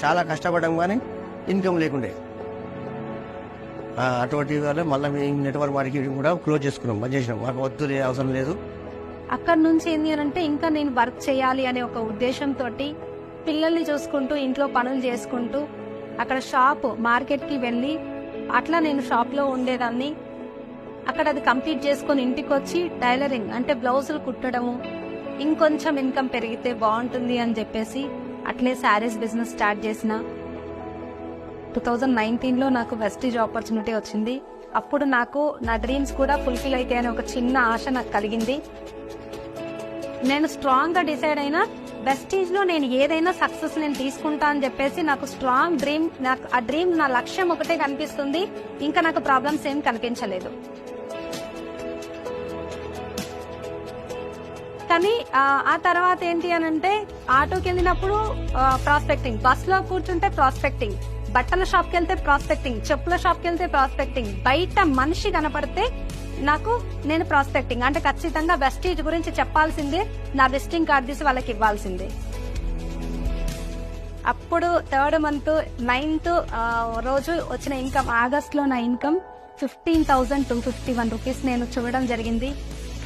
చాలా కష్టపడడం కానీ ఇన్కమ్ లేకుండే. అటువంటి వల్ల మళ్ళీ మేము నెట్వర్క్ మార్కెటింగ్ కూడా క్లోజ్ చేసుకున్నాం, బంద్ చేసినాం. మాకు వద్దు, అవసరం లేదు. అక్కడ నుంచి ఏంటి అని అంటే ఇంకా నేను వర్క్ చేయాలి అనే ఒక ఉద్దేశంతో పిల్లల్ని చూసుకుంటూ ఇంట్లో పనులు చేసుకుంటూ అక్కడ షాప్ మార్కెట్కి వెళ్ళి అట్లా నేను షాప్లో ఉండేదాన్ని. అక్కడ అది కంప్లీట్ చేసుకుని ఇంటికి వచ్చి టైలరింగ్ అంటే బ్లౌజులు కుట్టడము, ఇంకొంచెం ఇన్కమ్ పెరిగితే బాగుంటుంది అని చెప్పేసి అట్లే శారీస్ బిజినెస్ స్టార్ట్ చేసిన. 2019లో నాకు వెస్టీజ్ ఆపర్చునిటీ వచ్చింది. అప్పుడు నాకు నా డ్రీమ్స్ కూడా ఫుల్ఫిల్ అయితే అనే ఒక చిన్న ఆశ నాకు కలిగింది. నేను స్ట్రాంగ్ గా డిసైడ్ అయినా వెస్టీజ్ లో నేను ఏదైనా సక్సెస్ నేను తీసుకుంటా అని చెప్పేసి నాకు స్ట్రాంగ్ డ్రీమ్, నాకు ఆ డ్రీమ్ నా లక్ష్యం ఒకటే కనిపిస్తుంది. ఇంకా నాకు ప్రాబ్లమ్స్ ఏం కనిపించలేదు. కానీ ఆ తర్వాత ఏంటి అని అంటే ఆటోకి వెళ్ళినప్పుడు ప్రాస్పెక్టింగ్, బస్ లో కూర్చుంటే ప్రాస్పెక్టింగ్, బట్టల షాప్కి వెళ్తే ప్రాస్పెక్టింగ్, చెప్పుల షాప్కి వెళ్తే ప్రాస్పెక్టింగ్, బయట మనిషి కనపడితే నాకు నేను ప్రాస్పెక్టింగ్ అంటే ఖచ్చితంగా వెస్టీజ్ గురించి చెప్పాల్సిందే, నా విజిటింగ్ కార్డ్ తీసి వాళ్ళకి ఇవ్వాల్సిందే. అప్పుడు 3rd month 9th రోజు వచ్చిన ఇన్కమ్, ఆగస్ట్ లో నా ఇన్కమ్ 15,251 రూపీస్ నేను చూడడం జరిగింది.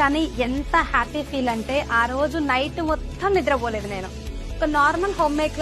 కానీ ఎంత హ్యాపీ ఫీల్ అంటే ఆ రోజు నైట్ మొత్తం నిద్రపోలేదు నేను. ఒక నార్మల్ హోమ్ మేకర్